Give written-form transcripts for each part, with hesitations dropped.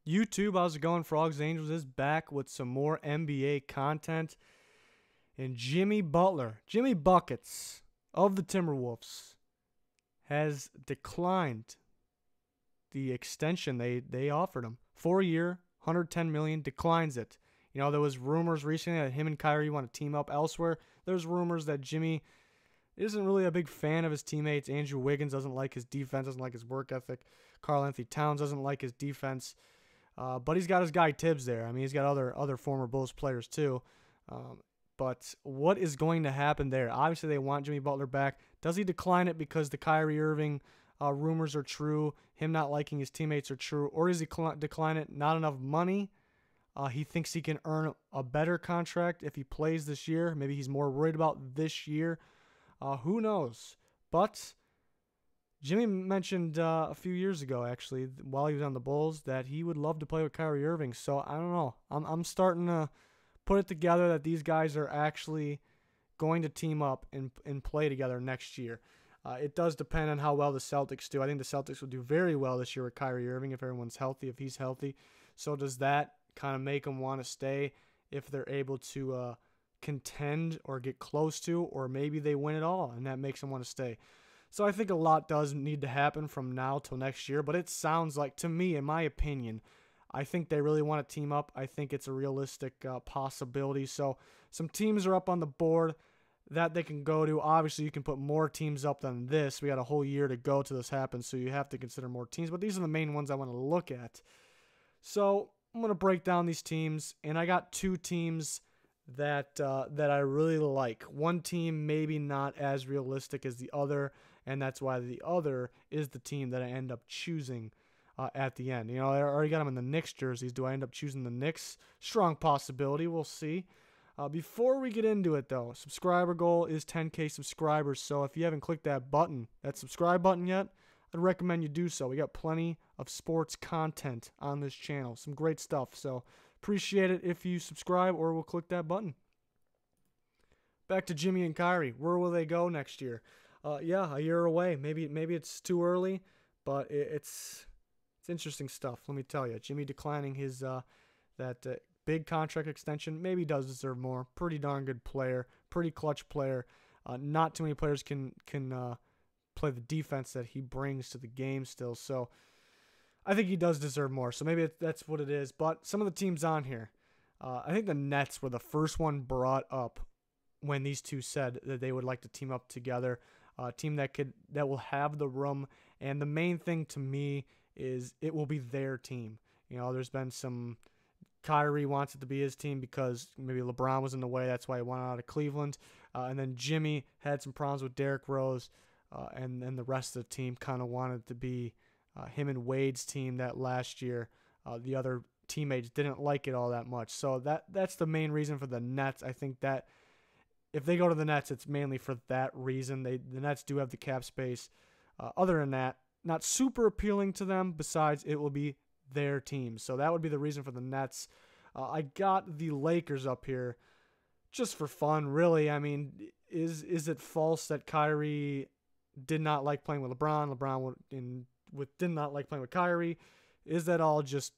YouTube, how's it going? Frogs Angels is back with some more NBA content. And Jimmy Butler, Jimmy Buckets of the Timberwolves, has declined the extension they offered him. 4-year, $110 million, declines it. You know, there was rumors recently that him and Kyrie want to team up elsewhere. There's rumors that Jimmy isn't really a big fan of his teammates. Andrew Wiggins doesn't like his defense, doesn't like his work ethic. Karl Anthony Towns doesn't like his defense. But he's got his guy Tibbs there. I mean, he's got other former Bulls players too. But what is going to happen there? Obviously, they want Jimmy Butler back. Does he decline it because the Kyrie Irving rumors are true, him not liking his teammates are true, or does he decline it? Not enough money. He thinks he can earn a better contract if he plays this year. Maybe he's more worried about this year. Who knows? But Jimmy mentioned a few years ago, actually, while he was on the Bulls, that he would love to play with Kyrie Irving. So I don't know. I'm starting to put it together that these guys are actually going to team up and play together next year. It does depend on how well the Celtics do. I think the Celtics will do very well this year with Kyrie Irving if everyone's healthy, if he's healthy. So does that kind of make them want to stay if they're able to contend or get close to, or maybe they win it all and that makes them want to stay. So I think a lot does need to happen from now till next year, but it sounds like, to me, in my opinion, I think they really want to team up. I think it's a realistic possibility. So some teams are up on the board that they can go to. Obviously, you can put more teams up than this. We got a whole year to go till this happens, so you have to consider more teams. But these are the main ones I want to look at. So I'm going to break down these teams, and I got two teams that I really like. One team maybe not as realistic as the other, and that's why the other is the team that I end up choosing at the end. You know, I already got them in the Knicks jerseys. Do I end up choosing the Knicks? Strong possibility. We'll see. Before we get into it, though, subscriber goal is 10K subscribers. So if you haven't clicked that button, that subscribe button yet, I'd recommend you do so. We got plenty of sports content on this channel. Some great stuff. So appreciate it if you subscribe or will click that button. Back to Jimmy and Kyrie. Where will they go next year? Yeah, a year away. Maybe it's too early, but it's interesting stuff. Let me tell you, Jimmy declining his big contract extension maybe does deserve more. Pretty darn good player, pretty clutch player. Not too many players can play the defense that he brings to the game still. So I think he does deserve more. So maybe that's what it is. But some of the teams on here, I think the Nets were the first one brought up when these two said that they would like to team up together. A team that will have the room, and the main thing to me is it will be their team. You know, there's been some Kyrie wants it to be his team because maybe LeBron was in the way. That's why he wanted out of Cleveland. And then Jimmy had some problems with Derrick Rose, and then the rest of the team kind of wanted to be him and Wade's team that last year. The other teammates didn't like it all that much. So that's the main reason for the Nets. I think that if they go to the Nets, it's mainly for that reason. The Nets do have the cap space. Other than that, not super appealing to them. Besides, it will be their team. So that would be the reason for the Nets. I got the Lakers up here just for fun, really. I mean, is it false that Kyrie did not like playing with LeBron? LeBron did not like playing with Kyrie. Is that all just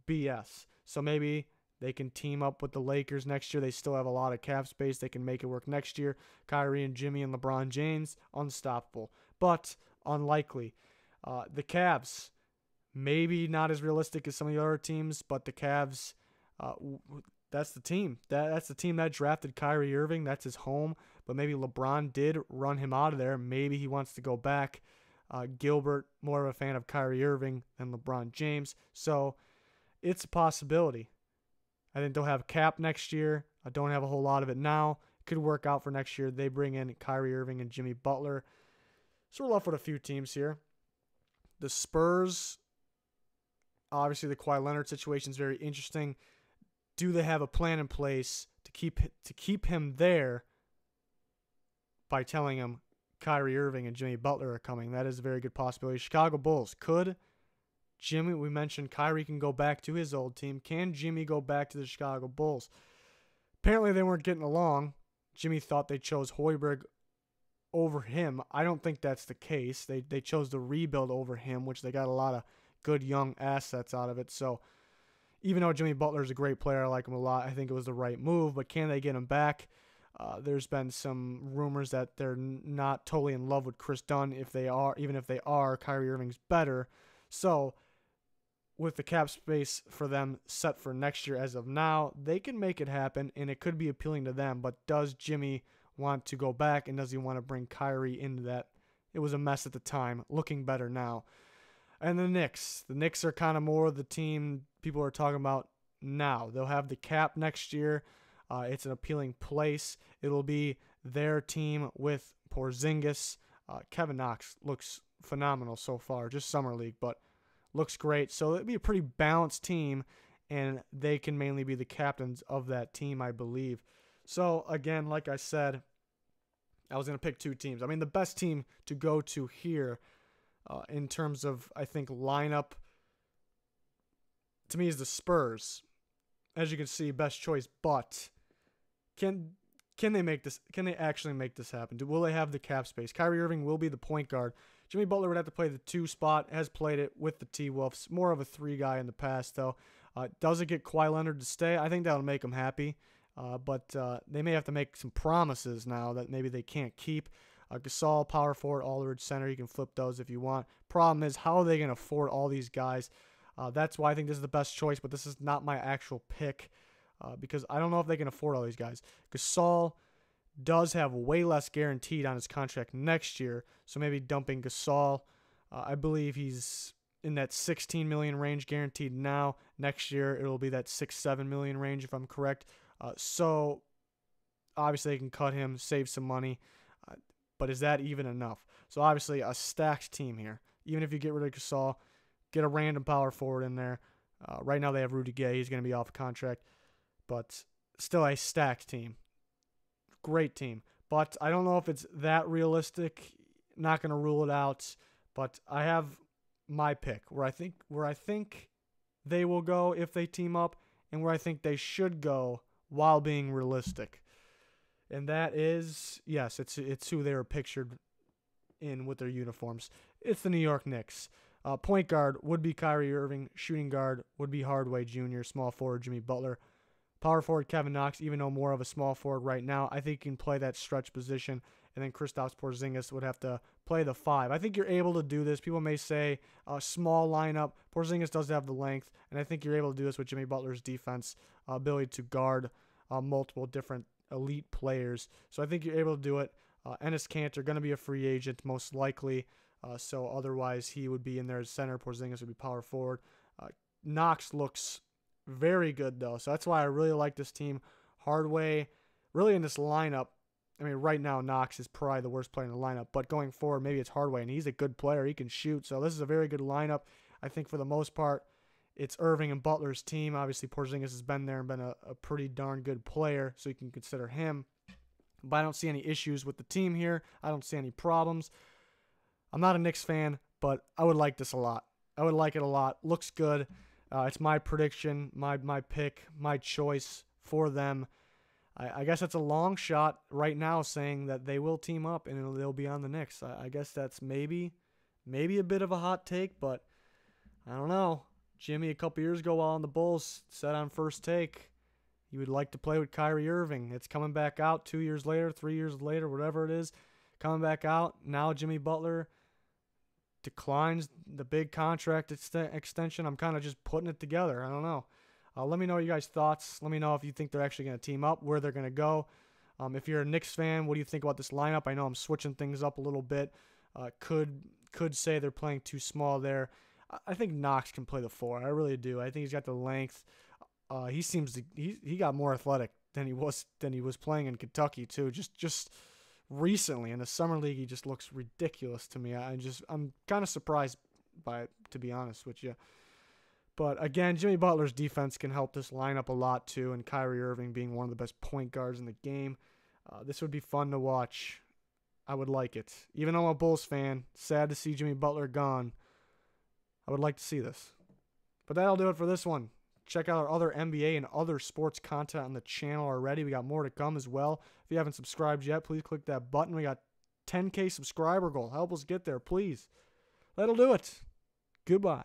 BS? So maybe they can team up with the Lakers next year. They still have a lot of cap space. They can make it work next year. Kyrie and Jimmy and LeBron James, unstoppable, but unlikely. The Cavs, maybe not as realistic as some of the other teams, but the Cavs, that's the team. That's the team that drafted Kyrie Irving. That's his home. But maybe LeBron did run him out of there. Maybe he wants to go back. Gilbert, more of a fan of Kyrie Irving than LeBron James. So it's a possibility. I think they'll have cap next year. I don't have a whole lot of it now. Could work out for next year. They bring in Kyrie Irving and Jimmy Butler. So we're left with a few teams here. The Spurs, obviously the Kawhi Leonard situation is very interesting. Do they have a plan in place to keep him there by telling him Kyrie Irving and Jimmy Butler are coming? That is a very good possibility. Chicago Bulls, could Jimmy, we mentioned Kyrie can go back to his old team. Can Jimmy go back to the Chicago Bulls? Apparently they weren't getting along. Jimmy thought they chose Hoiberg over him. I don't think that's the case. They chose to rebuild over him, which they got a lot of good young assets out of it. So even though Jimmy Butler is a great player, I like him a lot. I think it was the right move, but can they get him back? There's been some rumors that they're not totally in love with Chris Dunn. Even if they are, Kyrie Irving's better. So with the cap space for them set for next year as of now, they can make it happen, and it could be appealing to them. But does Jimmy want to go back, and does he want to bring Kyrie into that? It was a mess at the time, looking better now. And the Knicks. The Knicks are kind of more the team people are talking about now. They'll have the cap next year. It's an appealing place. It'll be their team with Porzingis. Kevin Knox looks phenomenal so far, just summer league, but looks great. So it'll be a pretty balanced team, and they can mainly be the captains of that team, I believe. So again, like I said, I was going to pick two teams. I mean, the best team to go to here in terms of, I think, lineup, to me, is the Spurs. As you can see, best choice, but can they make this? Can they actually make this happen? Will they have the cap space? Kyrie Irving will be the point guard. Jimmy Butler would have to play the 2 spot, has played it with the T-Wolves. More of a 3 guy in the past, though. Does it get Kawhi Leonard to stay? I think that'll make him happy. But they may have to make some promises now that maybe they can't keep. Gasol, power forward, Aldridge, center. You can flip those if you want. Problem is, how are they going to afford all these guys? That's why I think this is the best choice, but this is not my actual pick because I don't know if they can afford all these guys. Gasol does have way less guaranteed on his contract next year, so maybe dumping Gasol. I believe he's in that $16 million range guaranteed now. Next year, it'll be that $6-7 million range if I'm correct. So obviously they can cut him, save some money, but is that even enough? So obviously a stacked team here. Even if you get rid of Gasol, get a random power forward in there. Right now they have Rudy Gay. He's going to be off contract, but still a stacked team. Great team. But I don't know if it's that realistic. Not going to rule it out, but I have my pick where I think they will go if they team up, and where I think they should go while being realistic. And that is, yes, it's who they were pictured in with their uniforms. It's the New York Knicks. Point guard would be Kyrie Irving. Shooting guard would be Hardaway Jr. Small forward, Jimmy Butler. Power forward, Kevin Knox, even though more of a small forward right now. I think he can play that stretch position. And then Kristaps Porzingis would have to play the 5. I think you're able to do this. People may say a small lineup. Porzingis does have the length, and I think you're able to do this with Jimmy Butler's defense, ability to guard multiple different elite players. So I think you're able to do it. Enes Kanter going to be a free agent most likely, so otherwise he would be in there as center. Porzingis would be power forward. Knox looks very good, though, so that's why I really like this team. Hardaway, really in this lineup, I mean, right now, Knox is probably the worst player in the lineup, but going forward, maybe it's Hardaway, and he's a good player. He can shoot, so this is a very good lineup. I think for the most part, it's Irving and Butler's team. Obviously, Porzingis has been there and been a pretty darn good player, so you can consider him. But I don't see any issues with the team here. I don't see any problems. I'm not a Knicks fan, but I would like this a lot. I would like it a lot. Looks good. It's my prediction, my pick, my choice for them. I guess that's a long shot right now saying that they will team up and they'll be on the Knicks. I guess that's maybe a bit of a hot take, but I don't know. Jimmy, a couple years ago while on the Bulls, said on First Take he would like to play with Kyrie Irving. It's coming back out 2 years later, 3 years later, whatever it is, coming back out. Now Jimmy Butler declines the big contract extension. I'm kind of just putting it together. I don't know. Let me know your guys' thoughts. Let me know if you think they're actually going to team up, where they're going to go. If you're a Knicks fan, what do you think about this lineup? I know I'm switching things up a little bit. Could say they're playing too small there. I think Knox can play the 4. I really do. I think he's got the length. He got more athletic than he was playing in Kentucky too. Just recently in the summer league, he just looks ridiculous to me. I'm kind of surprised by it, to be honest with you. But again, Jimmy Butler's defense can help this lineup a lot too, and Kyrie Irving being one of the best point guards in the game. This would be fun to watch. I would like it. Even though I'm a Bulls fan, sad to see Jimmy Butler gone. I would like to see this. But that'll do it for this one. Check out our other NBA and other sports content on the channel already. We got more to come as well. If you haven't subscribed yet, please click that button. We got 10K subscriber goal. Help us get there, please. That'll do it. Goodbye.